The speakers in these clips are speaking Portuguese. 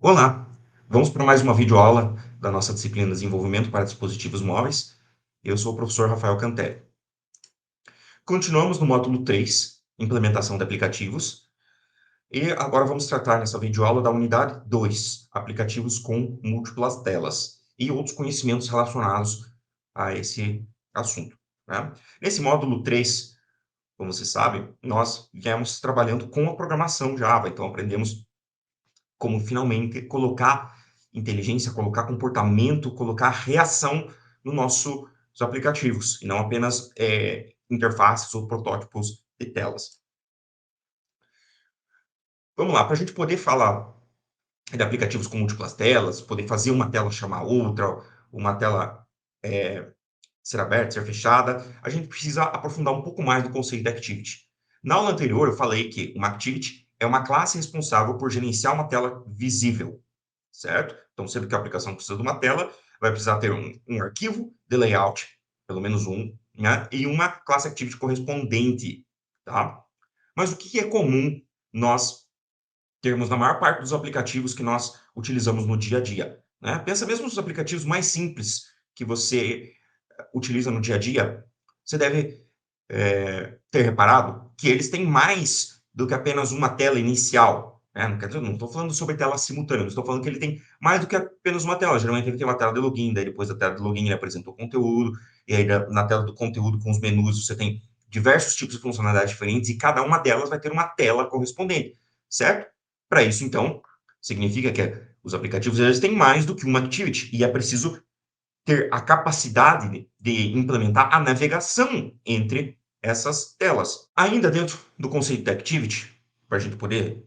Olá, vamos para mais uma videoaula da nossa disciplina Desenvolvimento para Dispositivos Móveis. Eu sou o professor Rafael Cantelli. Continuamos no módulo 3, Implementação de Aplicativos, e agora vamos tratar nessa videoaula da unidade 2, Aplicativos com múltiplas telas, e outros conhecimentos relacionados a esse assunto, né? Nesse módulo 3, como você sabe, nós viemos trabalhando com a programação Java, então aprendemos como finalmente colocar inteligência, colocar comportamento, colocar reação nos nossos aplicativos, e não apenas interfaces ou protótipos de telas. Vamos lá, para a gente poder falar de aplicativos com múltiplas telas, poder fazer uma tela chamar outra, uma tela ser aberta, ser fechada, a gente precisa aprofundar um pouco mais no conceito de Activity. Na aula anterior, eu falei que uma Activity é uma classe responsável por gerenciar uma tela visível, certo? Então, sempre que a aplicação precisa de uma tela, vai precisar ter um arquivo de layout, pelo menos um, né? E uma classe Activity correspondente, tá? Mas o que é comum nós termos na maior parte dos aplicativos que nós utilizamos no dia a dia, né? Pensa mesmo nos aplicativos mais simples que você utiliza no dia a dia, você deve ter reparado que eles têm mais do que apenas uma tela inicial, né? Não quer dizer, não estou falando sobre tela simultânea, estou falando que ele tem mais do que apenas uma tela. Geralmente ele tem uma tela de login, daí depois da tela de login ele apresenta o conteúdo, e aí na tela do conteúdo com os menus você tem diversos tipos de funcionalidades diferentes e cada uma delas vai ter uma tela correspondente, certo? Para isso, então, significa que os aplicativos eles têm mais do que uma activity e é preciso ter a capacidade de implementar a navegação entre essas telas. Ainda dentro do conceito de activity, para a gente poder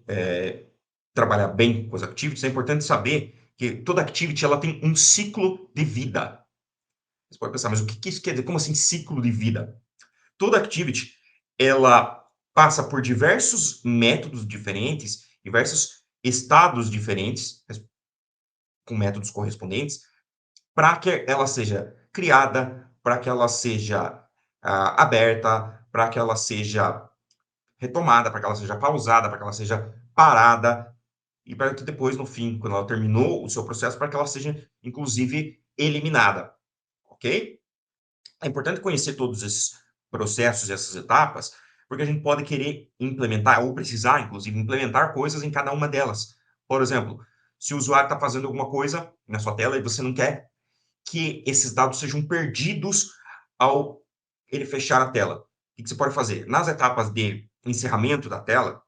trabalhar bem com as activities, é importante saber que toda activity ela tem um ciclo de vida. Você pode pensar, mas o que isso quer dizer? Como assim ciclo de vida? Toda activity ela passa por diversos métodos diferentes, diversos estados diferentes, com métodos correspondentes, para que ela seja criada, para que ela seja aberta, para que ela seja retomada, para que ela seja pausada, para que ela seja parada, e para que depois, no fim, quando ela terminou o seu processo, para que ela seja, inclusive, eliminada, ok? É importante conhecer todos esses processos e essas etapas, porque a gente pode querer implementar, ou precisar, inclusive, implementar coisas em cada uma delas. Por exemplo, se o usuário está fazendo alguma coisa na sua tela e você não quer que esses dados sejam perdidos ao ele fechar a tela. O que você pode fazer? Nas etapas de encerramento da tela,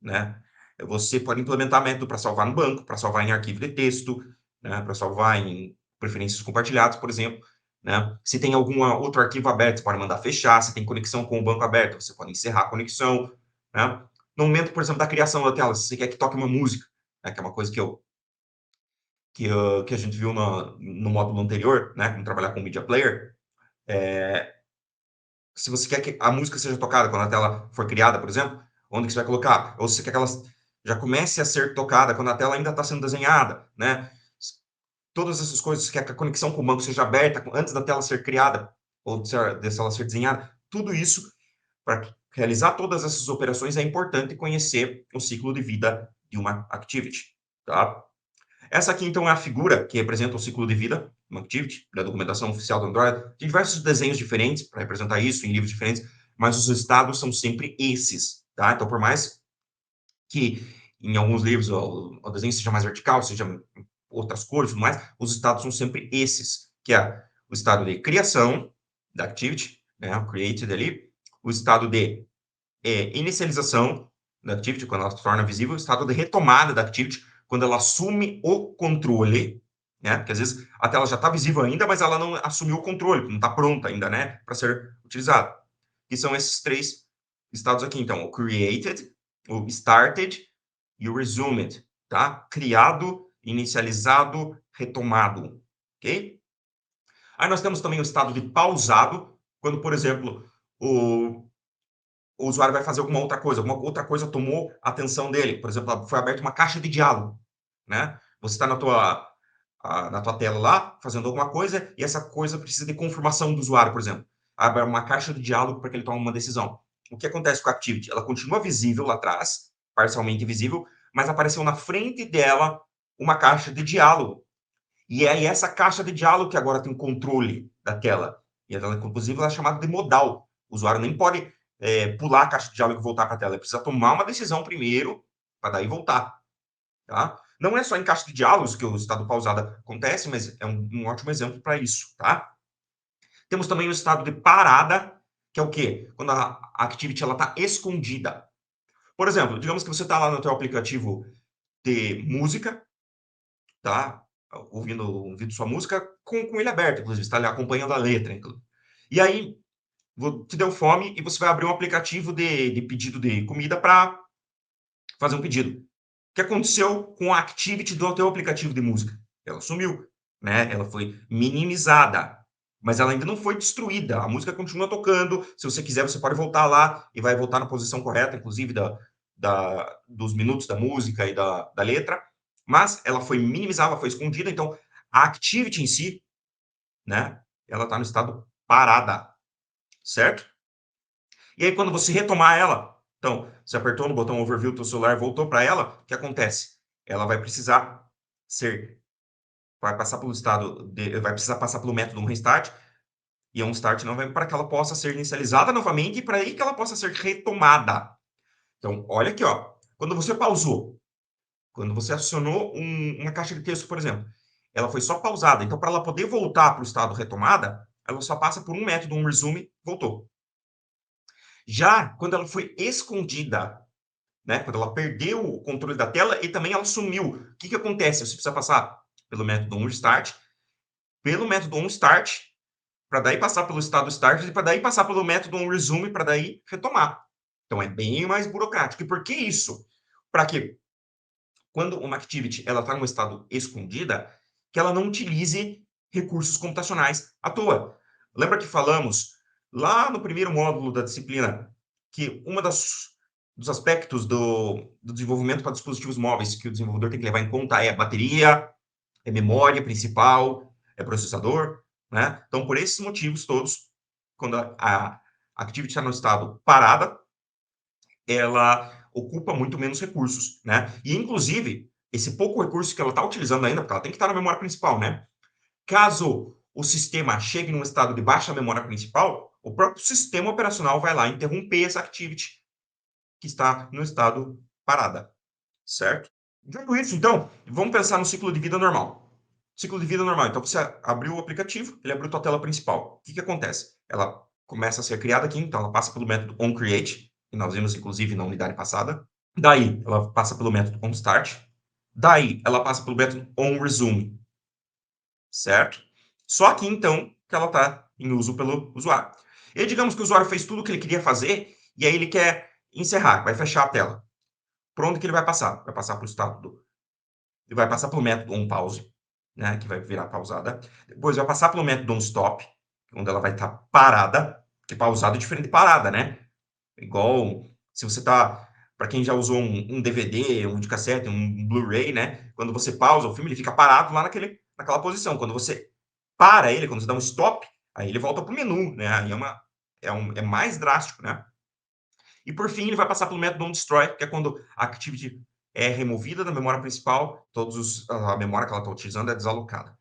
né, você pode implementar método para salvar no banco, para salvar em arquivo de texto, né, para salvar em preferências compartilhadas, por exemplo. Né? Se tem algum outro arquivo aberto, você pode mandar fechar. Se tem conexão com o banco aberto, você pode encerrar a conexão. Né? No momento, por exemplo, da criação da tela, se você quer que toque uma música, né, que é uma coisa que a gente viu no módulo anterior, né, como trabalhar com Media Player, se você quer que a música seja tocada quando a tela for criada, por exemplo, onde que você vai colocar? Ou se você quer que ela já comece a ser tocada quando a tela ainda está sendo desenhada, né? Todas essas coisas, você quer que a conexão com o banco seja aberta antes da tela ser criada, ou de ela ser desenhada, tudo isso, para realizar todas essas operações, é importante conhecer o ciclo de vida de uma activity, tá? Essa aqui, então, é a figura que representa o ciclo de vida, uma activity, da documentação oficial do Android. Tem diversos desenhos diferentes para representar isso, em livros diferentes, mas os estados são sempre esses, tá? Então, por mais que em alguns livros o desenho seja mais vertical, seja outras cores e tudo mais, os estados são sempre esses, que é o estado de criação da activity, né, o created ali, o estado de inicialização da activity, quando ela se torna visível, o estado de retomada da activity, quando ela assume o controle, né? Porque às vezes a tela já está visível ainda, mas ela não assumiu o controle, não está pronta ainda, né? Para ser utilizada. Que são esses três estados aqui, então, o created, o started e o resumed, tá? Criado, inicializado, retomado, ok? Aí nós temos também o estado de pausado, quando, por exemplo, o usuário vai fazer alguma outra coisa tomou a atenção dele. Por exemplo, foi aberta uma caixa de diálogo, né? Você está na tua tela lá, fazendo alguma coisa, e essa coisa precisa de confirmação do usuário, por exemplo. Abre uma caixa de diálogo para que ele tome uma decisão. O que acontece com a Activity? Ela continua visível lá atrás, parcialmente visível, mas apareceu na frente dela uma caixa de diálogo. E é essa caixa de diálogo que agora tem o controle da tela. E ela, inclusive, ela é chamada de modal. O usuário nem pode pular a caixa de diálogo e voltar para a tela. Ele precisa tomar uma decisão primeiro, para daí voltar. Tá? Não é só em caixa de diálogos que o estado pausado acontece, mas é um ótimo exemplo para isso. Tá? Temos também o estado de parada, que é o quê? Quando a activity está escondida. Por exemplo, digamos que você está lá no teu aplicativo de música, tá? Ouvindo sua música com ele aberto, inclusive, está ali acompanhando a letra. E aí, te deu fome e você vai abrir um aplicativo de pedido de comida para fazer um pedido. O que aconteceu com a activity do teu aplicativo de música? Ela sumiu, né? Ela foi minimizada, mas ela ainda não foi destruída. A música continua tocando. Se você quiser, você pode voltar lá e vai voltar na posição correta, inclusive dos minutos da música e da letra. Mas ela foi minimizada, ela foi escondida. Então, a activity em si, né? Ela está no estado parada, certo? E aí, quando você retomar ela, então, você apertou no botão overview do seu celular, voltou para ela, o que acontece? Ela vai precisar ser, vai passar pelo vai precisar passar pelo método um restart, e é um start não vai para que ela possa ser inicializada novamente e para aí que ela possa ser retomada. Então, olha aqui, ó, quando você pausou, quando você acionou uma caixa de texto, por exemplo, ela foi só pausada. Então, para ela poder voltar para o estado retomada, ela só passa por um método, um resume, voltou. Já quando ela foi escondida, né, quando ela perdeu o controle da tela e também ela sumiu, o que acontece? Você precisa passar pelo método onStart, pelo método onStart, para daí passar pelo estado start e para daí passar pelo método onResume para daí retomar. Então é bem mais burocrático. E por que isso? Para que quando uma activity ela está em um estado escondida, que ela não utilize recursos computacionais à toa. Lembra que falamos lá no primeiro módulo da disciplina que dos aspectos do desenvolvimento para dispositivos móveis que o desenvolvedor tem que levar em conta é a bateria, é memória principal, é processador, né? Então, por esses motivos todos, quando a activity está no estado parada, ela ocupa muito menos recursos, né? E, inclusive, esse pouco recurso que ela está utilizando ainda, porque ela tem que estar na memória principal, né? Caso o sistema chegue num estado de baixa memória principal, o próprio sistema operacional vai lá interromper essa activity que está no estado parada, certo? Dito isso, então, vamos pensar no ciclo de vida normal. Ciclo de vida normal. Então, você abriu o aplicativo, ele abriu a tua tela principal. O que acontece? Ela começa a ser criada aqui, então ela passa pelo método onCreate, que nós vimos, inclusive, na unidade passada. Daí, ela passa pelo método onStart. Daí, ela passa pelo método onResume, certo? Só aqui, então, que ela está em uso pelo usuário. E digamos que o usuário fez tudo o que ele queria fazer, e aí ele quer encerrar, vai fechar a tela. Por onde que ele vai passar? Vai passar para o estado ele vai passar pelo método onPause, né, que vai virar pausada. Depois vai passar pelo método onStop, onde ela vai estar parada, porque pausada é diferente de parada, né? Igual se você está, para quem já usou um DVD, um videocassete, um Blu-ray, né? Quando você pausa o filme, ele fica parado lá naquela posição. Quando você para ele, quando você dá um stop, aí ele volta para o menu, né? Aí é mais drástico, né? E por fim, ele vai passar pelo método onDestroy, que é quando a activity é removida da memória principal, a memória que ela está utilizando é desalocada.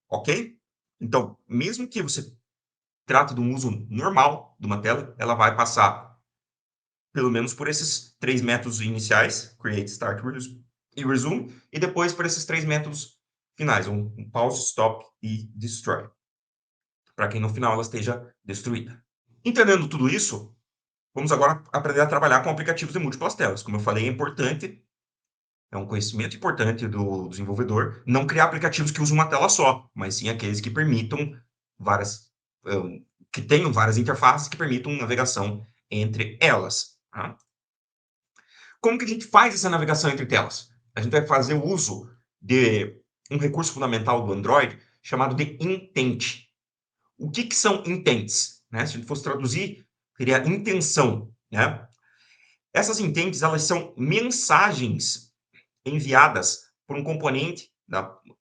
Ok? Então, mesmo que você trate de um uso normal de uma tela, ela vai passar pelo menos por esses três métodos iniciais, create, start e resume, e depois por esses três métodos finais, um pause, stop e destroy, para que no final ela esteja destruída. Entendendo tudo isso, vamos agora aprender a trabalhar com aplicativos de múltiplas telas. Como eu falei, é importante, é um conhecimento importante do desenvolvedor não criar aplicativos que usam uma tela só, mas sim aqueles que permitam várias, que tenham várias interfaces que permitam navegação entre elas. Tá? Como que a gente faz essa navegação entre telas? A gente vai fazer o uso de um recurso fundamental do Android chamado de intent. O que são intents? Né? Se a gente fosse traduzir, seria intenção. Né? Essas intents, elas são mensagens enviadas por um componente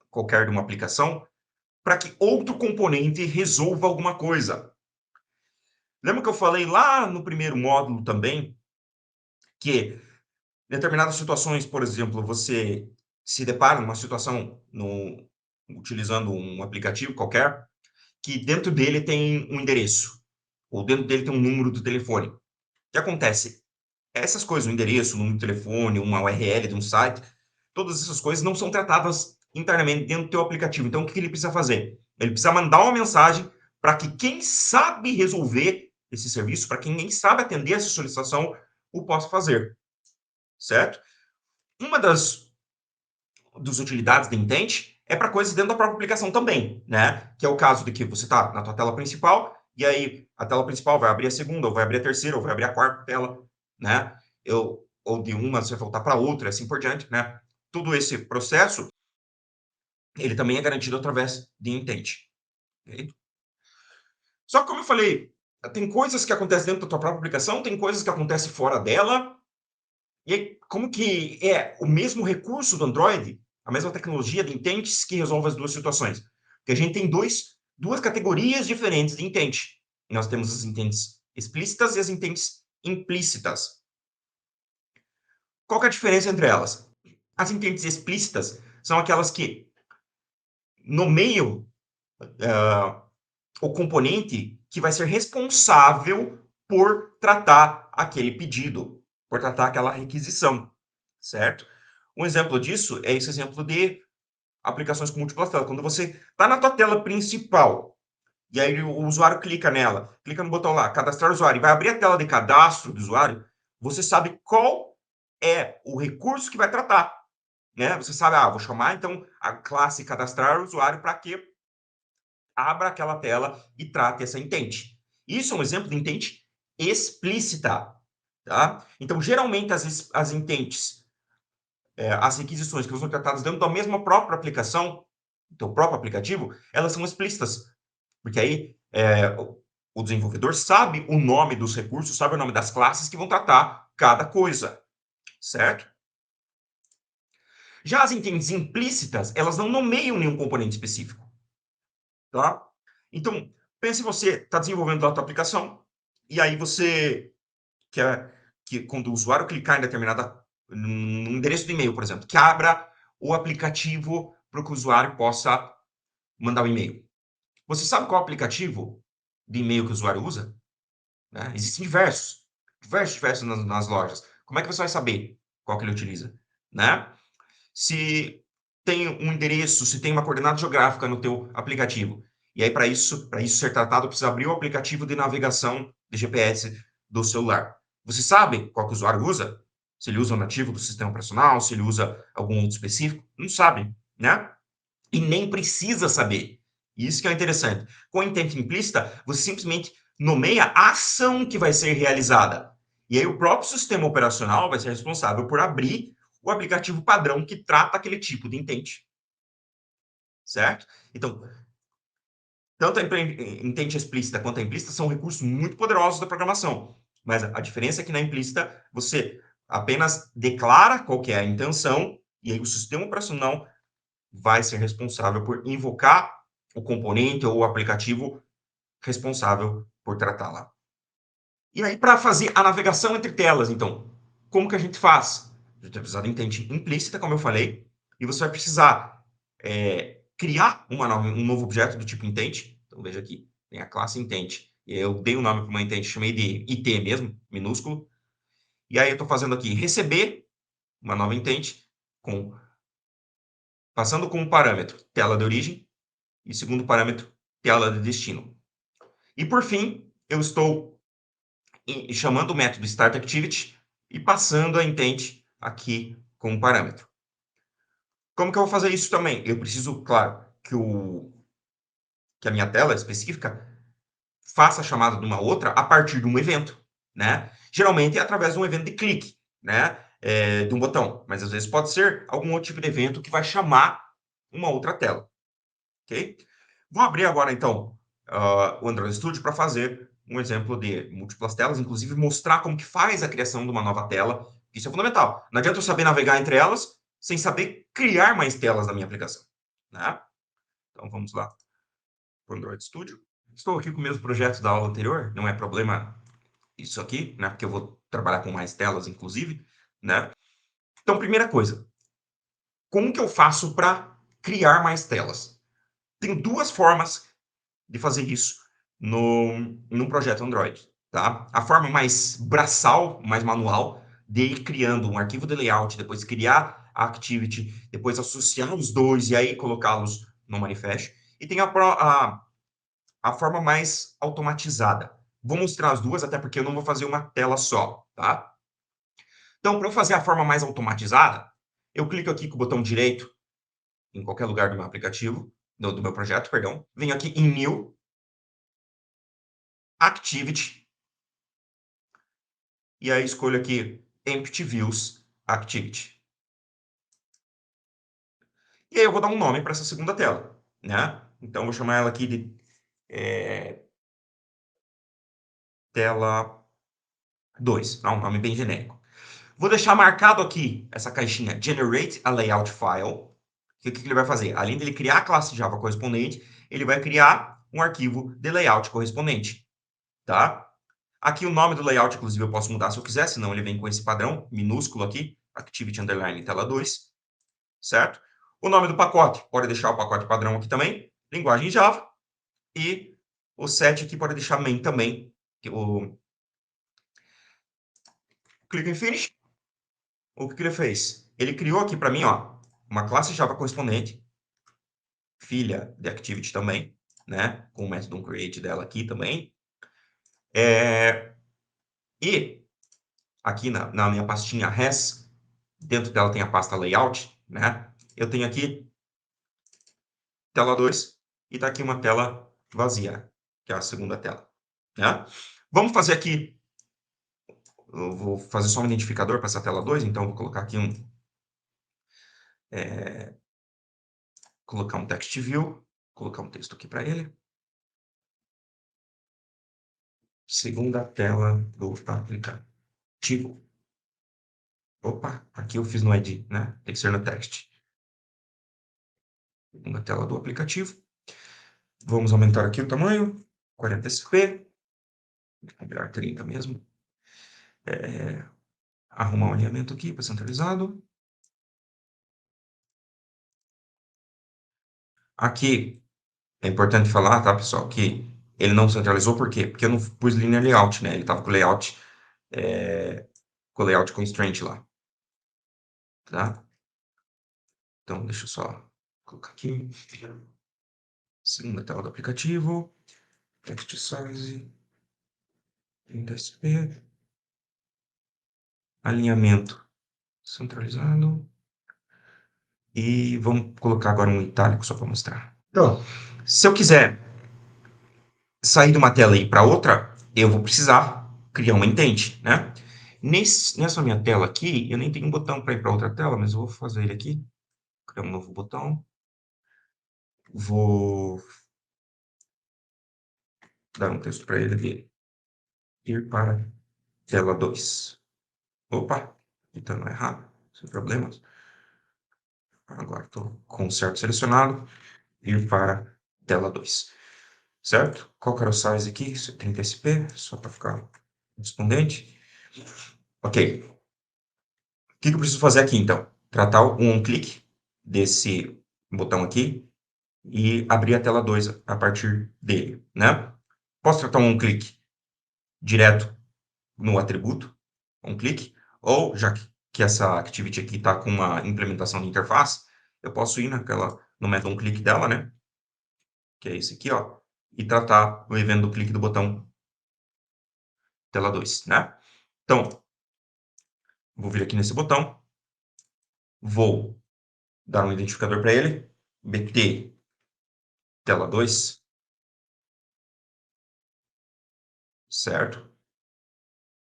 qualquer de uma aplicação para que outro componente resolva alguma coisa. Lembra que eu falei lá no primeiro módulo também que em determinadas situações, por exemplo, você se depara numa situação utilizando um aplicativo qualquer, que dentro dele tem um endereço, ou dentro dele tem um número do telefone. O que acontece? Essas coisas, o endereço, o número de telefone, uma URL de um site, todas essas coisas não são tratadas internamente dentro do teu aplicativo. Então, o que ele precisa fazer? Ele precisa mandar uma mensagem para que quem sabe resolver esse serviço, para quem sabe atender essa solicitação, o possa fazer, certo? Uma das utilidades da Intent é para coisas dentro da própria aplicação também, né? Que é o caso de que você está na tua tela principal e aí a tela principal vai abrir a segunda, ou vai abrir a terceira, ou vai abrir a quarta tela, né? Ou de uma você vai voltar para outra, assim por diante, né? Todo esse processo, ele também é garantido através de Intent. Okay? Só que, como eu falei, tem coisas que acontecem dentro da tua própria aplicação, tem coisas que acontecem fora dela, e aí, como que é o mesmo recurso do Android, a mesma tecnologia de intents que resolve as duas situações? Porque a gente tem duas categorias diferentes de intent. Nós temos as intents explícitas e as intents implícitas. Qual que é a diferença entre elas? As intents explícitas são aquelas que nomeiam o componente que vai ser responsável por tratar aquele pedido, por tratar aquela requisição, certo? Um exemplo disso é esse exemplo de aplicações com múltiplas telas. Quando você está na tua tela principal e aí o usuário clica nela, clica no botão lá, cadastrar usuário, e vai abrir a tela de cadastro do usuário, você sabe qual é o recurso que vai tratar, né? Você sabe, vou chamar então a classe cadastrar usuário para que abra aquela tela e trate essa intent. Isso é um exemplo de intent explícita, tá? Então, geralmente as intents, as requisições que são tratadas dentro da mesma própria aplicação, do próprio aplicativo, elas são explícitas, porque aí o desenvolvedor sabe o nome dos recursos, sabe o nome das classes que vão tratar cada coisa, certo? Já as intents implícitas, elas não nomeiam nenhum componente específico, tá? Então, pense você está desenvolvendo a tua aplicação e aí você quer que quando o usuário clicar em determinada num endereço de e-mail, por exemplo, que abra o aplicativo para que o usuário possa mandar o e-mail. Você sabe qual aplicativo de e-mail que o usuário usa? Né? Existem diversos nas lojas. Como é que você vai saber qual que ele utiliza? Né? Se tem um endereço, se tem uma coordenada geográfica no teu aplicativo. E aí, para isso ser tratado, precisa abrir o aplicativo de navegação de GPS do celular. Você sabe qual que o usuário usa? Se ele usa o nativo do sistema operacional, se ele usa algum outro específico? Não sabe, né? E nem precisa saber. Isso que é interessante. Com a intent implícita, você simplesmente nomeia a ação que vai ser realizada. E aí o próprio sistema operacional vai ser responsável por abrir o aplicativo padrão que trata aquele tipo de intent. Certo? Então, tanto a intent explícita quanto a implícita são recursos muito poderosos da programação. Mas a diferença é que na implícita você apenas declara qual que é a intenção e aí o sistema operacional vai ser responsável por invocar o componente ou o aplicativo responsável por tratá-la. E aí, para fazer a navegação entre telas, então, como que a gente faz? A gente vai precisar de intent implícita, como eu falei, e você vai precisar criar um novo objeto do tipo intent. Então, veja aqui, tem a classe intent. Eu dei o nome para uma intent, chamei de IT mesmo, minúsculo. E aí eu estou fazendo aqui receber uma nova intent, passando com um parâmetro tela de origem, e segundo parâmetro, tela de destino. E por fim, eu estou chamando o método startActivity e passando a intent aqui como parâmetro. Como que eu vou fazer isso também? Eu preciso, claro, que a minha tela específica faça a chamada de uma outra a partir de um evento, né? Geralmente é através de um evento de clique, né? De um botão, mas às vezes pode ser algum outro tipo de evento que vai chamar uma outra tela, ok? Vou abrir agora, então, o Android Studio para fazer um exemplo de múltiplas telas, inclusive mostrar como que faz a criação de uma nova tela. Isso é fundamental. Não adianta eu saber navegar entre elas sem saber criar mais telas na minha aplicação. Né? Então, vamos lá para o Android Studio. Estou aqui com o mesmo projeto da aula anterior, não é problema isso aqui, né? Porque eu vou trabalhar com mais telas, inclusive. Né? Então, primeira coisa, Como que eu faço para criar mais telas? Tem duas formas de fazer isso num projeto Android, tá? A forma mais braçal, mais manual, de ir criando um arquivo de layout, depois criar a activity, depois associar os dois e aí colocá-los no manifest. E tem a forma mais automatizada. Vou mostrar as duas, até porque eu não vou fazer uma tela só, tá? Então, para eu fazer a forma mais automatizada, eu clico aqui com o botão direito, em qualquer lugar do meu aplicativo, do meu projeto, perdão. Venho aqui em New, Activity, e aí escolho aqui Empty Views Activity. E aí eu vou dar um nome para essa segunda tela, né? Então, vou chamar ela aqui de tela 2, tá? Um nome bem genérico. Vou deixar marcado aqui essa caixinha Generate a Layout File. Que o que ele vai fazer? Além de ele criar a classe Java correspondente, ele vai criar um arquivo de layout correspondente, tá? Aqui o nome do layout, inclusive, eu posso mudar se eu quiser, senão ele vem com esse padrão minúsculo aqui, Activity Underline Tela 2, certo? O nome do pacote, pode deixar o pacote padrão aqui também, linguagem Java, e o set aqui pode deixar main também. Clico em Finish. O que ele fez? Ele criou aqui para mim, ó, uma classe Java correspondente, filha de Activity também, né? Com o método create dela aqui também. E aqui na minha pastinha res, dentro dela tem a pasta layout, né? Eu tenho aqui tela 2 e está aqui uma tela vazia, que é a segunda tela, né? Vamos fazer aqui, eu vou fazer só um identificador para essa tela 2, então vou colocar aqui colocar um text view, colocar um texto aqui para ele. Segunda tela do aplicativo. Opa, aqui eu fiz no ID, né? Tem que ser no text. Segunda tela do aplicativo. Vamos aumentar aqui o tamanho, 40sp, vou virar 30 mesmo. Arrumar um alinhamento aqui para centralizado. Aqui é importante falar, tá, pessoal, que ele não centralizou, por quê? Porque eu não pus linear layout, né? Ele estava com o layout constraint lá, tá? Então, deixa eu só colocar aqui. Segunda tela do aplicativo. Text size. 30sp. Alinhamento centralizado. E vamos colocar agora um itálico só para mostrar. Então, se eu quiser sair de uma tela e ir para outra, eu vou precisar criar uma intent, né? Nessa minha tela aqui, eu nem tenho um botão para ir para outra tela, mas eu vou fazer ele aqui. Criar um novo botão. Vou dar um texto para ele de ir para tela 2. Opa, então errado, sem problemas. Agora estou com o certo selecionado. Ir para tela 2. Certo? Qual que era o size aqui? 30sp, só para ficar respondente. Ok. O que eu preciso fazer aqui, então? Tratar um clique desse botão aqui e abrir a tela 2 a partir dele, né? Posso tratar um clique direto no atributo, um clique, ou já que essa activity aqui está com uma implementação de interface, eu posso ir no método clique dela, né? Que é esse aqui, ó, e tratar o evento do clique do botão tela 2, né? Então, vou vir aqui nesse botão, vou dar um identificador para ele, bt tela 2, certo?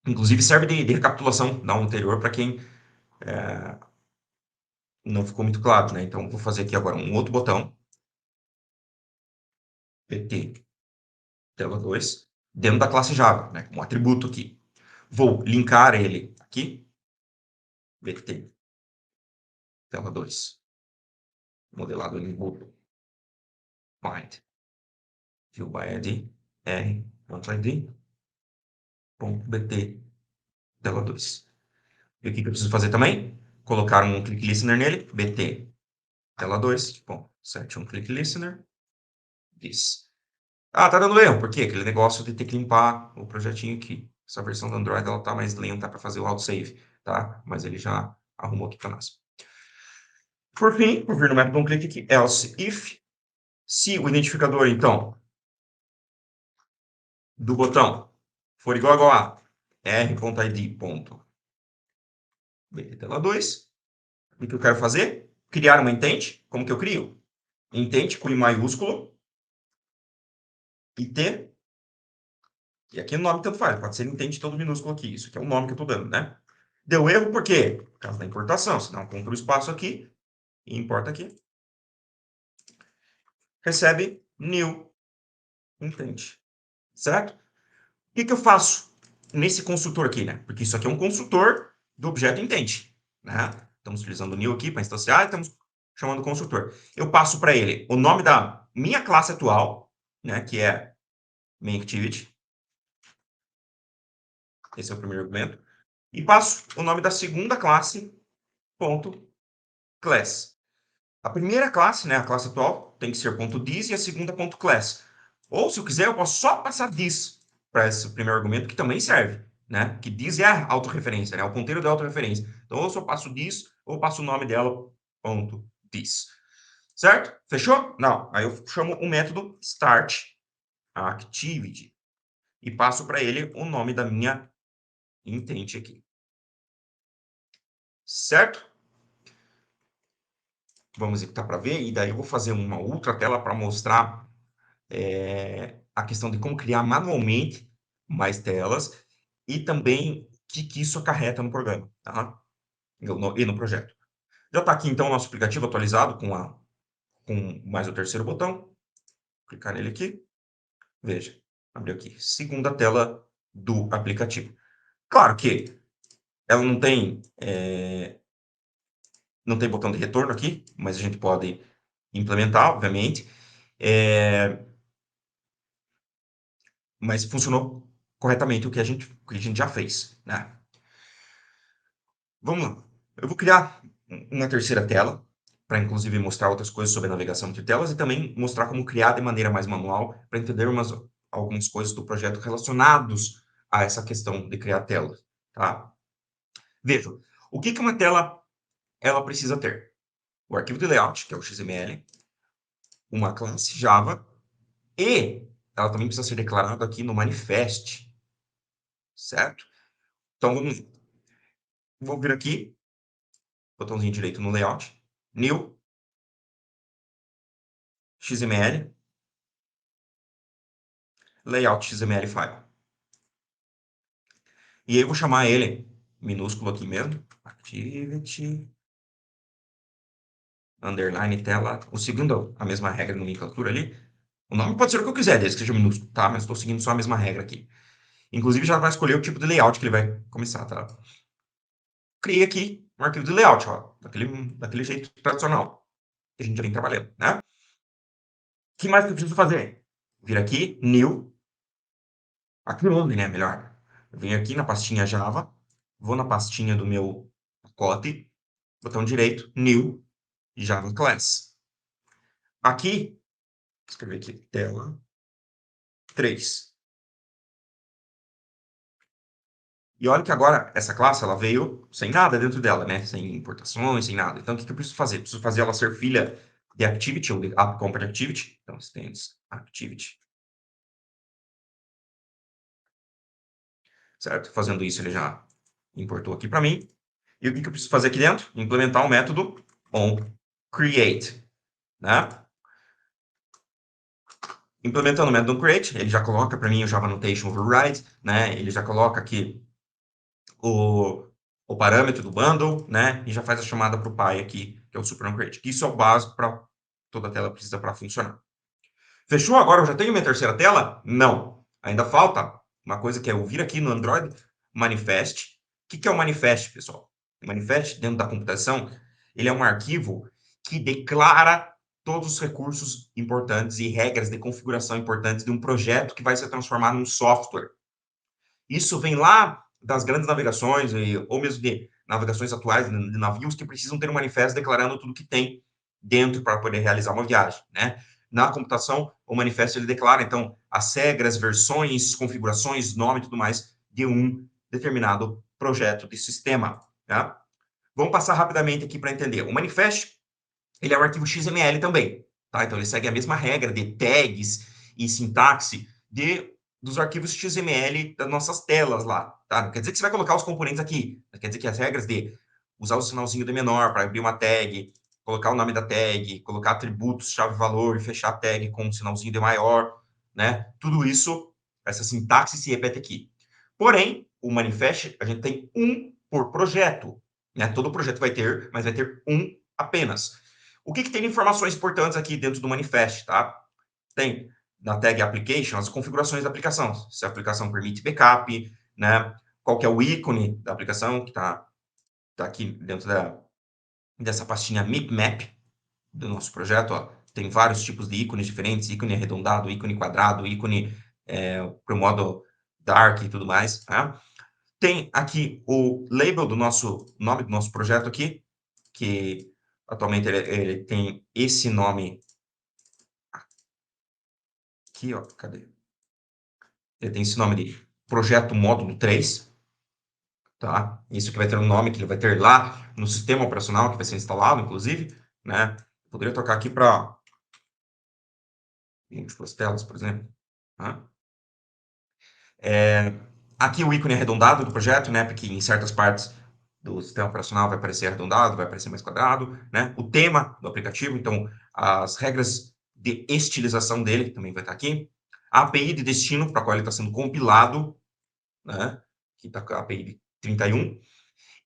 Inclusive serve de recapitulação da anterior para quem não ficou muito claro, né? Então, vou fazer aqui agora um outro botão, bt tela 2, dentro da classe Java, né? Um atributo aqui. Vou linkar ele aqui, bt tela 2, modelado em boot, find, view by id, r.id, .bt tela 2. E o que eu preciso fazer também? Colocar um click listener nele, bt Tela 2, bom, set onClick listener, this. Ah, tá dando erro, por quê? Aquele negócio de ter que limpar o projetinho aqui. Essa versão do Android, ela tá mais lenta para fazer o autosave, tá? Mas ele já arrumou aqui para nós. Por fim, vou vir no método onClick aqui, else if, se o identificador, então, do botão for igual a r.id. Tela 2. O que eu quero fazer? Criar uma intent. Como que eu crio? Intent com I maiúsculo, IT, e aqui o nome tanto faz, pode ser intent todo minúsculo aqui, isso aqui é o nome que eu estou dando, né? Deu erro por quê? Por causa da importação, senão compra o espaço aqui, e importa aqui. Recebe new intent, certo? O que eu faço nesse construtor aqui, né? Porque isso aqui é um construtor do objeto intent, né? Estamos utilizando o new aqui para instanciar e estamos chamando o construtor. Eu passo para ele o nome da minha classe atual, né? Que é main_activity. Esse é o primeiro argumento. E passo o nome da segunda classe, ponto class. A primeira classe, né, a classe atual, tem que ser ponto .this e a segunda ponto .class. Ou, se eu quiser, eu posso só passar .this para esse primeiro argumento, que também serve, né? Que .this é a autorreferência, né? O ponteiro da autorreferência. Então, ou eu só passo .this, ou passo o nome dela, ponto .this. Certo? Fechou? Não. Aí eu chamo o método start activity e passo para ele o nome da minha intent aqui. Certo? Vamos executar para ver, e daí eu vou fazer uma outra tela para mostrar a questão de como criar manualmente mais telas e também o que isso acarreta no programa, tá? E no projeto. Já está aqui, então, o nosso aplicativo atualizado com mais o terceiro botão. Vou clicar nele aqui. Veja, abriu aqui. Segunda tela do aplicativo. Claro que ela não tem botão de retorno aqui, mas a gente pode implementar, obviamente. Mas funcionou corretamente o que a gente já fez, né? Vamos lá. Eu vou criar uma terceira tela, para inclusive mostrar outras coisas sobre a navegação entre telas e também mostrar como criar de maneira mais manual, para entender algumas coisas do projeto relacionados a essa questão de criar telas, tá? Vejam, o que uma tela ela precisa ter? O arquivo de layout, que é o XML, uma classe Java, e ela também precisa ser declarada aqui no manifest, certo? Então, vou vir aqui, botãozinho direito no layout, new, XML, layout XML file. E aí eu vou chamar ele, minúsculo aqui mesmo, activity, underline tela, o segundo, a mesma regra de nomenclatura ali. O nome pode ser o que eu quiser, desde que seja minúsculo, tá? Mas estou seguindo só a mesma regra aqui. Inclusive, já vai escolher o tipo de layout que ele vai começar, tá? Criei aqui um arquivo de layout, ó, daquele jeito tradicional que a gente já vem trabalhando, né? O que mais que eu preciso fazer? Vir aqui, new, aqui onde, né, melhor. Eu venho aqui na pastinha Java, vou na pastinha do meu pacote, botão direito, new, Java Class. Aqui, vou escrever aqui, tela 3. E olha que agora essa classe ela veio sem nada dentro dela, né? Sem importações, sem nada. Então, o que eu preciso fazer? Preciso fazer ela ser filha de Activity, ou de App Company Activity. Então, stands Activity. Certo? Fazendo isso, ele já importou aqui para mim. E o que eu preciso fazer aqui dentro? Implementar o método onCreate, né? Implementando o método onCreate, ele já coloca para mim o Java Annotation Override, né? Ele já coloca aqui o parâmetro do bundle, né? E já faz a chamada para o pai aqui, que é o super onCreate. Isso é o básico para toda a tela precisa para funcionar. Fechou? Agora eu já tenho minha terceira tela? Não. Ainda falta uma coisa que é eu vir aqui no Android, manifest. O que é o manifest, pessoal? O manifest, dentro da computação, ele é um arquivo que declara todos os recursos importantes e regras de configuração importantes de um projeto que vai se transformar num software. Isso vem lá das grandes navegações, ou mesmo de navegações atuais, de navios que precisam ter um manifesto declarando tudo que tem dentro para poder realizar uma viagem, né? Na computação, o manifesto ele declara, então, as regras, versões, configurações, nome e tudo mais de um determinado projeto de sistema, tá? Vamos passar rapidamente aqui para entender. O manifesto, ele é um arquivo XML também, tá? Então, ele segue a mesma regra de tags e sintaxe dos arquivos XML das nossas telas lá, tá? Não quer dizer que você vai colocar os componentes aqui, quer dizer que as regras de usar o sinalzinho de menor para abrir uma tag, colocar o nome da tag, colocar atributos, chave-valor e fechar a tag com um sinalzinho de maior, né? Tudo isso, essa sintaxe se repete aqui. Porém, o manifest, a gente tem um por projeto, né? Todo projeto vai ter, mas vai ter um apenas. O que tem de informações importantes aqui dentro do manifest, tá? Tem na tag application as configurações da aplicação, se a aplicação permite backup, né? Qual que é o ícone da aplicação que está aqui dentro dessa pastinha map do nosso projeto, ó. Tem vários tipos de ícones diferentes, ícone arredondado, ícone quadrado, ícone para o modo dark e tudo mais, tá? Tem aqui o label do nome do nosso projeto aqui, que atualmente ele tem esse nome aqui, ó, cadê? Ele tem esse nome de projeto módulo 3, tá? Isso que vai ter um nome que ele vai ter lá no sistema operacional que vai ser instalado, inclusive, né? Poderia trocar aqui para múltiplas telas, por exemplo, tá? Aqui o ícone arredondado do projeto, né? Porque em certas partes do sistema operacional vai aparecer arredondado, vai aparecer mais quadrado, né? O tema do aplicativo, então as regras de estilização dele também vai estar aqui. A API de destino para a qual ele está sendo compilado, né? Aqui está a API de 31.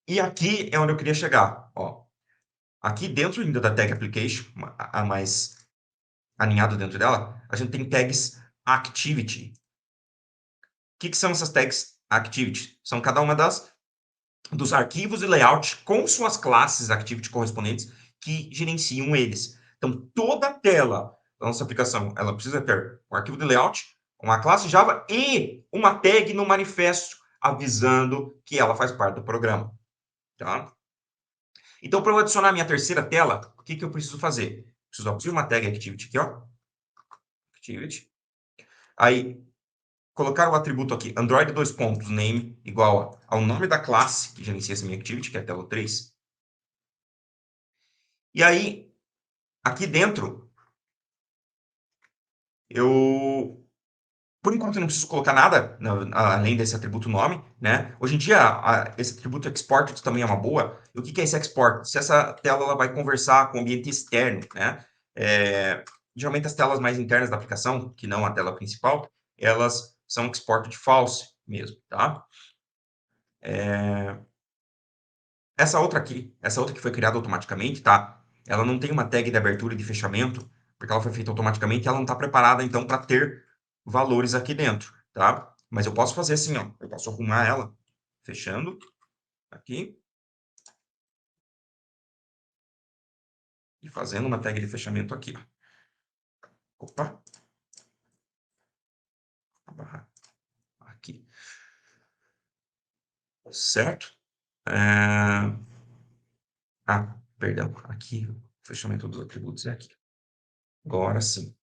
E aqui é onde eu queria chegar, ó. Aqui dentro ainda da tag application, a mais aninhado dentro dela, a gente tem tags activity. O que são essas tags activity? São cada uma dos arquivos e layout com suas classes activity correspondentes que gerenciam eles. Então, toda a tela da nossa aplicação, ela precisa ter um arquivo de layout, uma classe Java e uma tag no manifesto avisando que ela faz parte do programa, tá? Então, para eu adicionar a minha terceira tela, o que eu preciso fazer? Preciso abrir uma tag activity aqui, ó. Activity. Aí, colocar o atributo aqui, Android dois pontos, name, igual ao nome da classe que gerencia essa minha activity, que é a tela 3. E aí, aqui dentro, por enquanto, eu não preciso colocar nada além desse atributo nome, né? Hoje em dia, esse atributo export também é uma boa. E o que é esse export? Se essa tela ela vai conversar com o ambiente externo, né? Geralmente, as telas mais internas da aplicação, que não a tela principal, elas são export de false mesmo, tá? Essa outra que foi criada automaticamente, tá? Ela não tem uma tag de abertura e de fechamento, porque ela foi feita automaticamente e ela não está preparada, então, para ter valores aqui dentro, tá? Mas eu posso fazer assim, ó. Eu posso arrumar ela, fechando, aqui, e fazendo uma tag de fechamento aqui, ó. Opa! Aqui. Certo? Perdão. Aqui, o fechamento dos atributos é aqui. Agora sim.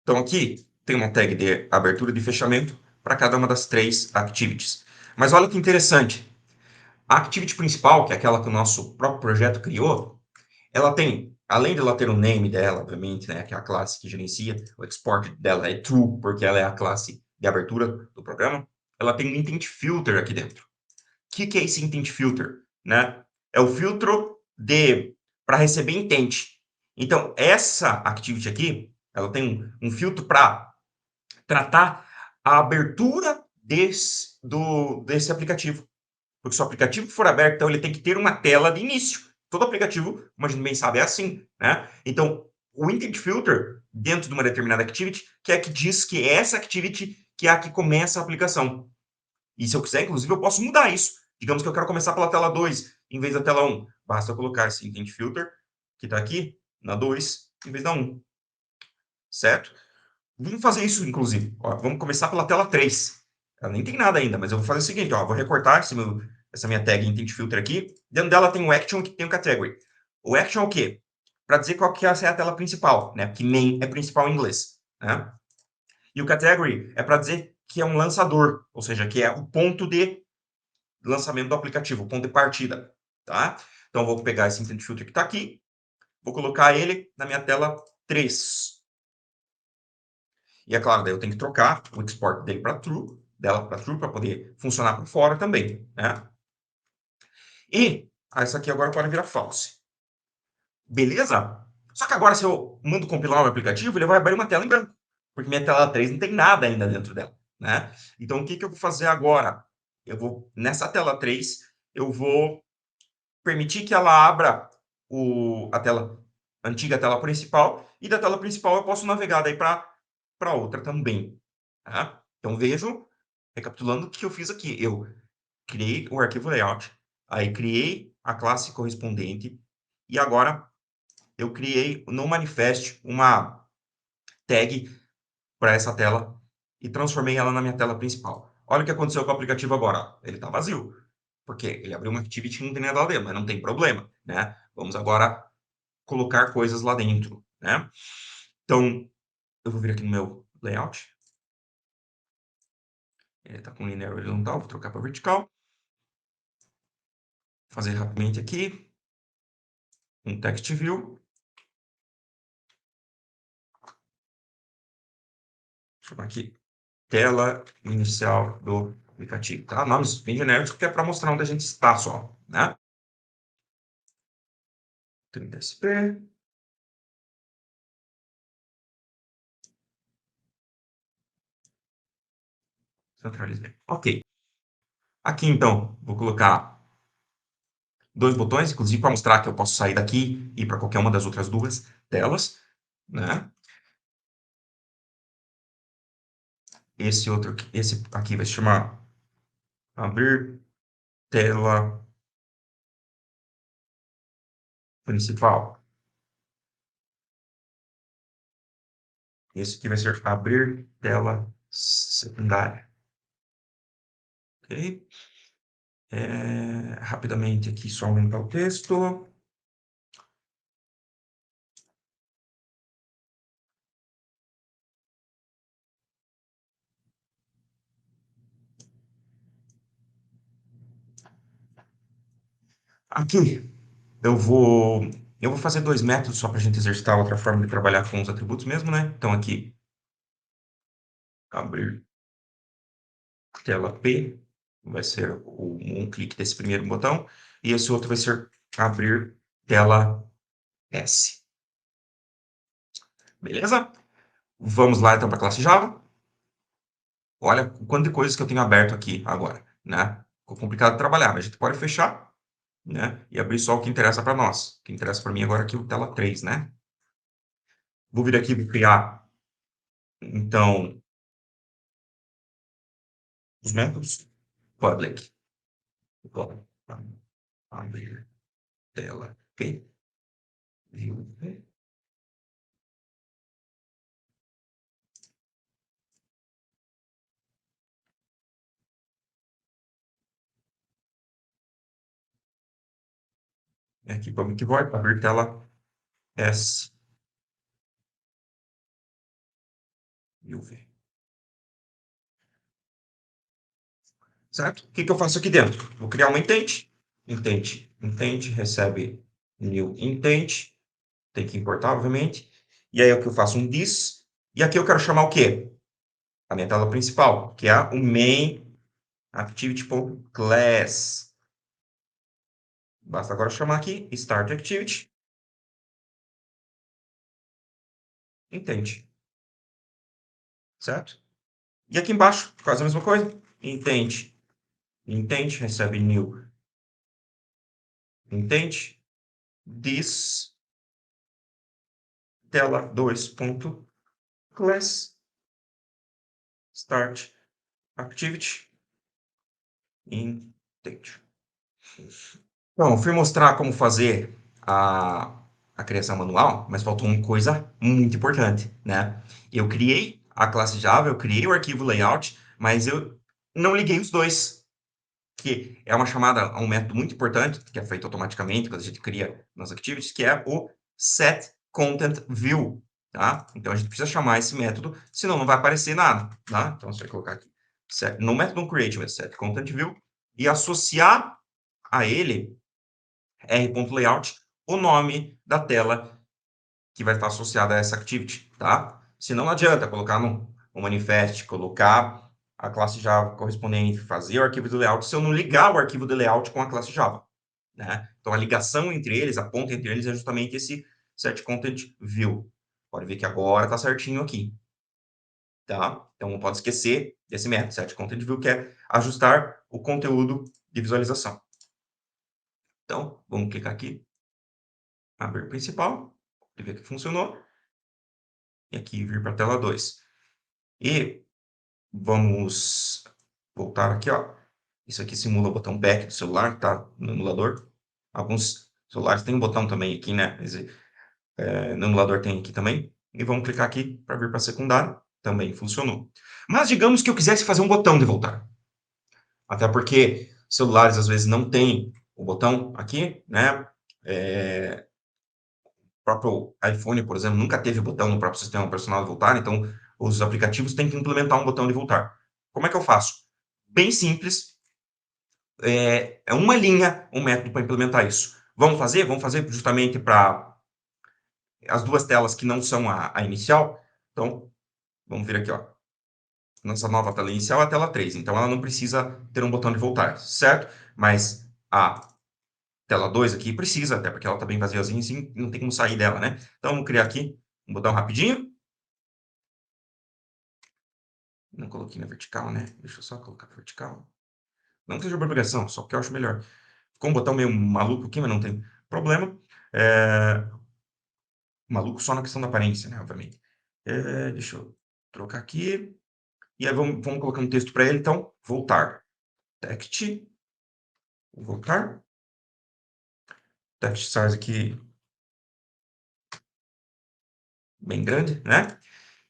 Então, aqui tem uma tag de abertura e de fechamento para cada uma das três activities. Mas olha que interessante. A activity principal, que é aquela que o nosso próprio projeto criou, ela tem, além de ela ter o name dela, obviamente, né, que é a classe que gerencia, o export dela é true, porque ela é a classe de abertura do programa, ela tem um intent filter aqui dentro. O que é esse intent filter? Né? É o filtro para receber intent. Então, essa activity aqui, ela tem um filtro para tratar a abertura desse aplicativo. Porque se o aplicativo for aberto, então ele tem que ter uma tela de início. Todo aplicativo, como a gente bem sabe, é assim, né? Então, o intent filter, dentro de uma determinada activity, que é a que diz que é essa activity que é a que começa a aplicação. E se eu quiser, inclusive, eu posso mudar isso. Digamos que eu quero começar pela tela 2, em vez da tela 1. Basta eu colocar esse intent filter, que está aqui, na 2, em vez da 1. Certo? Vamos fazer isso, inclusive. Ó, vamos começar pela tela 3. Ela nem tem nada ainda, mas eu vou fazer o seguinte, ó, vou recortar essa minha tag intent filter aqui. Dentro dela tem o action e tem o category. O action é o quê? Para dizer qual que é a tela principal, né? Porque main é principal em inglês, né? E o category é para dizer que é um lançador, ou seja, que é o ponto de lançamento do aplicativo, o ponto de partida, tá? Então, eu vou pegar esse intent filter que está aqui, vou colocar ele na minha tela 3. E é claro, daí eu tenho que trocar o export dele para true, dela para true, para poder funcionar por fora também, né? E essa aqui agora pode virar false. Beleza? Só que agora, se eu mando compilar o aplicativo, ele vai abrir uma tela em branco, porque minha tela 3 não tem nada ainda dentro dela, né? Então, o que que eu vou fazer agora? Eu vou, nessa tela 3, eu vou permitir que ela abra a tela, a antiga tela principal, e da tela principal eu posso navegar daí para outra também, tá? Então, vejam, recapitulando o que eu fiz aqui. Eu criei o arquivo layout, aí criei a classe correspondente, e agora eu criei no manifest uma tag para essa tela e transformei ela na minha tela principal. Olha o que aconteceu com o aplicativo agora. Ele está vazio, porque ele abriu uma activity e não tem nada lá dentro, mas não tem problema, né? Vamos agora colocar coisas lá dentro, né? Então, eu vou vir aqui no meu layout. Ele está com linear horizontal, vou trocar para vertical. Fazer rapidamente aqui um text view. Chamar aqui tela inicial do aplicativo, tá? Nomes bem genéricos, que é para mostrar onde a gente está só, né? 30sp. Centralizei. Ok. Aqui, então, vou colocar dois botões, inclusive para mostrar que eu posso sair daqui e ir para qualquer uma das outras duas telas, né? Esse aqui vai se chamar abrir tela principal. Esse aqui vai ser abrir tela secundária. Ok? Rapidamente aqui, só aumentar o texto. Aqui, eu vou fazer dois métodos só para a gente exercitar outra forma de trabalhar com os atributos mesmo, né? Então, aqui, abrir tela P, vai ser um clique desse primeiro botão, e esse outro vai ser abrir tela S. Beleza? Vamos lá, então, para a classe Java. Olha o quanto de coisas que eu tenho aberto aqui agora, né? Ficou complicado de trabalhar, mas a gente pode fechar, né? E abrir só o que interessa para nós. O que interessa para mim agora aqui é o tela 3, né? Vou vir aqui e criar, então, os métodos. Public. Abrir tela P. View P. Aqui public void, abrir tela S. View V. Certo? O que que eu faço aqui dentro? Vou criar uma intent. Intent recebe new intent. Tem que importar, obviamente. E aí, aqui eu faço um this. E aqui eu quero chamar o quê? A minha tela principal, que é o main activity.class. Basta agora chamar aqui start activity. Intent. Certo? E aqui embaixo, quase a mesma coisa. Intent. Intent recebe new intent. This tela 2.class start activity intent. Bom, fui mostrar como fazer a criação manual, mas faltou uma coisa muito importante, né? Eu criei a classe Java, eu criei o arquivo layout, mas eu não liguei os dois. que é uma chamada a um método muito importante, que é feito automaticamente quando a gente cria nas activities, que é o setContentView, tá? Então a gente precisa chamar esse método, senão não vai aparecer nada, tá? Então você vai colocar aqui no método create, mas setContentView, e associar a ele r.layout o nome da tela que vai estar associada a essa activity, tá? Senão não adianta colocar no manifest, colocar a classe Java correspondente, fazer o arquivo do layout, se eu não ligar o arquivo do layout com a classe Java, né? Então a ligação entre eles, a ponta entre eles é justamente esse setContentView. Pode ver que agora está certinho aqui, tá? Então não pode esquecer desse método setContentView, que é ajustar o conteúdo de visualização. Então, vamos clicar aqui, abrir o principal, ver que funcionou, e aqui vir para a tela 2. E vamos voltar aqui, ó. Isso aqui simula o botão back do celular, tá? No emulador. Alguns celulares têm um botão também aqui, né? No emulador tem aqui também. E vamos clicar aqui para vir para a secundária. Também funcionou. Mas digamos que eu quisesse fazer um botão de voltar. Até porque celulares às vezes não tem o botão aqui, né? O próprio iPhone, por exemplo, nunca teve botão no próprio sistema operacional de voltar, então os aplicativos têm que implementar um botão de voltar. Como é que eu faço? Bem simples, é uma linha, um método para implementar isso. Vamos fazer? Vamos fazer justamente para as duas telas que não são a inicial. Então, vamos ver aqui, ó. Nossa nova tela inicial é a tela 3, então ela não precisa ter um botão de voltar, certo? Mas a tela 2 aqui precisa, até porque ela está bem vaziazinha assim, não tem como sair dela, né? Então, vamos criar aqui um botão rapidinho. Não coloquei na vertical, né? Deixa eu só colocar na vertical. Não que seja por obrigação, só porque eu acho melhor. Ficou um botão meio maluco aqui, mas não tem problema. Maluco só na questão da aparência, né? Obviamente. Deixa eu trocar aqui. E aí vamos colocar um texto para ele, então. Voltar. Text. Voltar. Text size aqui bem grande, né?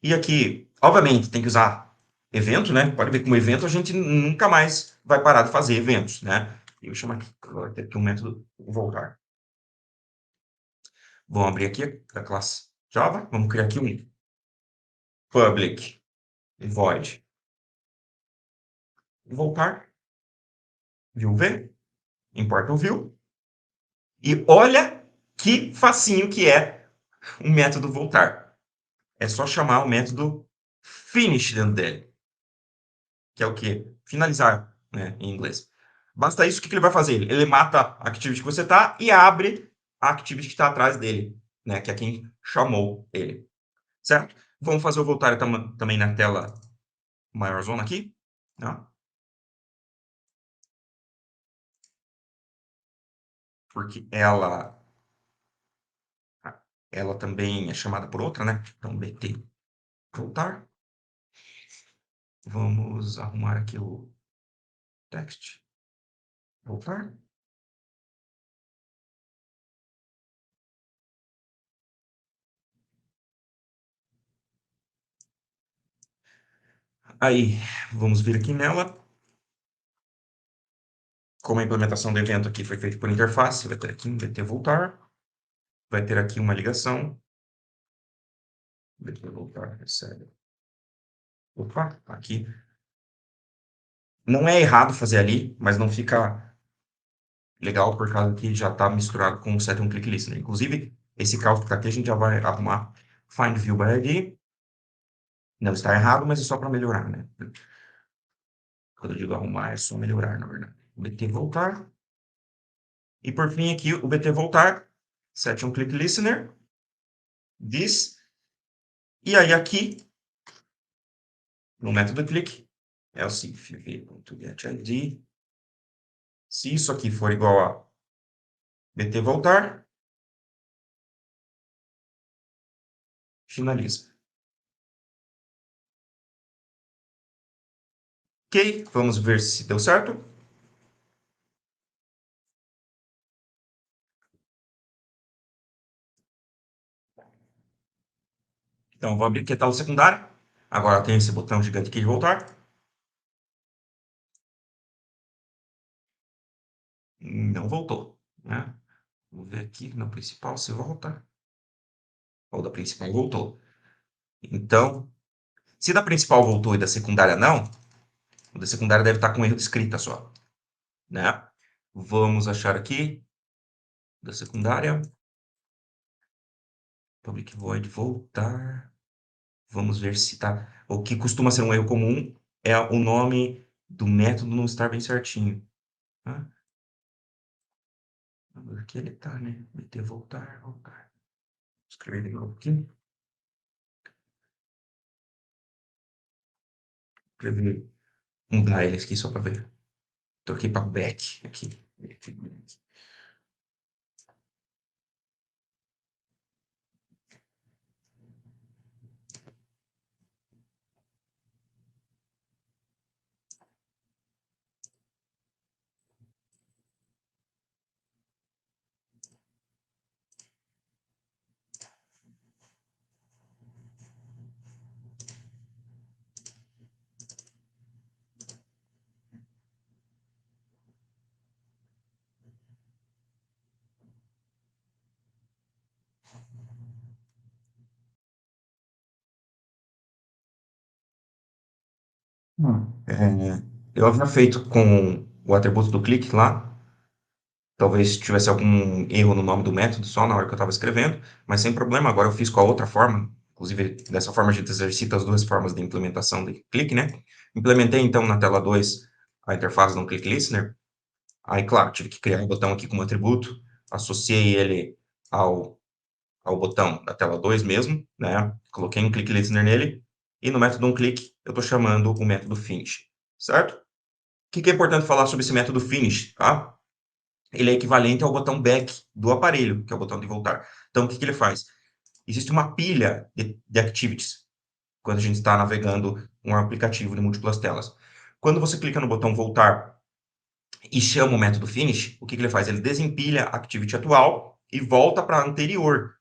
E aqui, obviamente, tem que usar evento, né? Pode ver como evento a gente nunca mais vai parar de fazer eventos, né? E eu chamo aqui, vai ter aqui um método voltar. Vamos abrir aqui a classe Java. Vamos criar aqui um public void voltar, view v, importa o view. E olha que facinho que é o método voltar. É só chamar o método finish dentro dele, que é o quê? Finalizar, né, em inglês. Basta isso, o que ele vai fazer? Ele mata a activity que você está e abre a activity que está atrás dele, né, que é quem chamou ele, certo? Vamos fazer o voltar também na tela maior zona aqui, tá? Porque ela também é chamada por outra, né? Então, bt voltar. Vamos arrumar aqui o text. Voltar. Aí, vamos vir aqui nela. Como a implementação do evento aqui foi feita por interface, vai ter aqui um bt voltar. Vai ter aqui uma ligação. Bt voltar, recebe. Opa, aqui. Não é errado fazer ali, mas não fica legal por causa que já está misturado com o set on click listener. Inclusive, esse caso que está aqui a gente já vai arrumar find view by ID. Não está errado, mas é só para melhorar, né? Quando eu digo arrumar, é só melhorar, na verdade. Bt voltar. E por fim aqui, o bt voltar, set on click listener, this. E aí aqui, no método click, é o v.getID. Se isso aqui for igual a bt voltar, finaliza. Ok, vamos ver se deu certo. Então, vou abrir aqui a tela secundária. Agora tem esse botão gigante aqui de voltar. Não voltou, né? Vou ver aqui no principal se volta. Ou da principal voltou. Então, se da principal voltou e da secundária não, o da secundária deve estar com erro de escrita só, né? Vamos achar aqui da secundária. Public void voltar. Vamos ver se tá. O que costuma ser um erro comum é o nome do método não estar bem certinho. Tá? Aqui ele tá, né? Meter voltar, voltar. Escrever de novo aqui. Escrever mudar ele aqui só para ver. Troquei para back aqui. É, eu havia feito com o atributo do clique lá. Talvez tivesse algum erro no nome do método só na hora que eu estava escrevendo, mas sem problema. Agora eu fiz com a outra forma. Inclusive, dessa forma a gente exercita as duas formas de implementação de clique, né? Implementei então na tela 2 a interface do Click Listener. Aí, claro, tive que criar um botão aqui como atributo, associei ele ao, ao botão da tela 2 mesmo, né? Coloquei um Click Listener nele, e no método onClick eu estou chamando o método finish, certo? O que é importante falar sobre esse método finish, tá? Ele é equivalente ao botão back do aparelho, que é o botão de voltar. Então, o que ele faz? Existe uma pilha de activities quando a gente está navegando um aplicativo de múltiplas telas. Quando você clica no botão voltar e chama o método finish, o que ele faz? Ele desempilha a activity atual e volta para a anterior,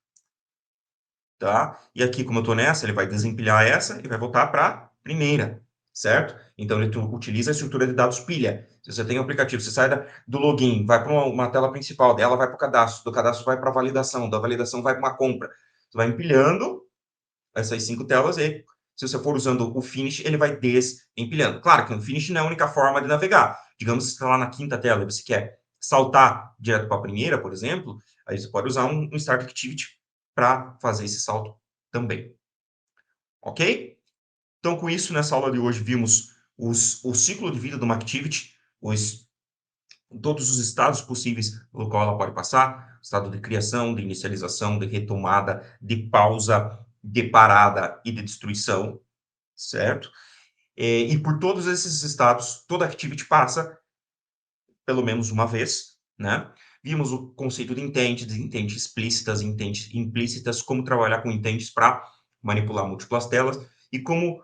tá? E aqui, como eu estou nessa, ele vai desempilhar essa e vai voltar para a primeira, certo? Então, ele utiliza a estrutura de dados pilha. Se você tem um aplicativo, você sai do login, vai para uma tela principal, dela vai para o cadastro, do cadastro vai para a validação, da validação vai para uma compra. Você vai empilhando essas 5 telas e, se você for usando o finish, ele vai desempilhando. Claro que o finish não é a única forma de navegar. Digamos que você está lá na quinta tela e você quer saltar direto para a primeira, por exemplo, aí você pode usar um Start Activity para fazer esse salto também. Ok? Então, com isso, nessa aula de hoje, vimos o ciclo de vida de uma activity, todos os estados possíveis pelo qual ela pode passar, estado de criação, de inicialização, de retomada, de pausa, de parada e de destruição, certo? E por todos esses estados, toda activity passa pelo menos uma vez, né? Vimos o conceito de intents explícitas, intents implícitas, como trabalhar com intents para manipular múltiplas telas e como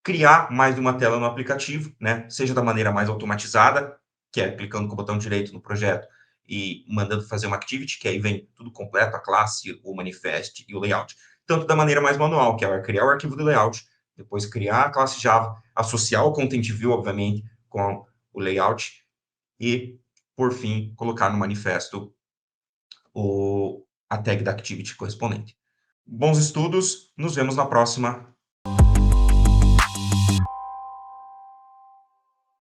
criar mais de uma tela no aplicativo, né? Seja da maneira mais automatizada, que é clicando com o botão direito no projeto e mandando fazer uma activity, que aí vem tudo completo, a classe, o manifest e o layout. Tanto da maneira mais manual, que é criar o arquivo do layout, depois criar a classe Java, associar o Content View, obviamente, com o layout e, por fim, colocar no manifesto a tag da activity correspondente. Bons estudos, nos vemos na próxima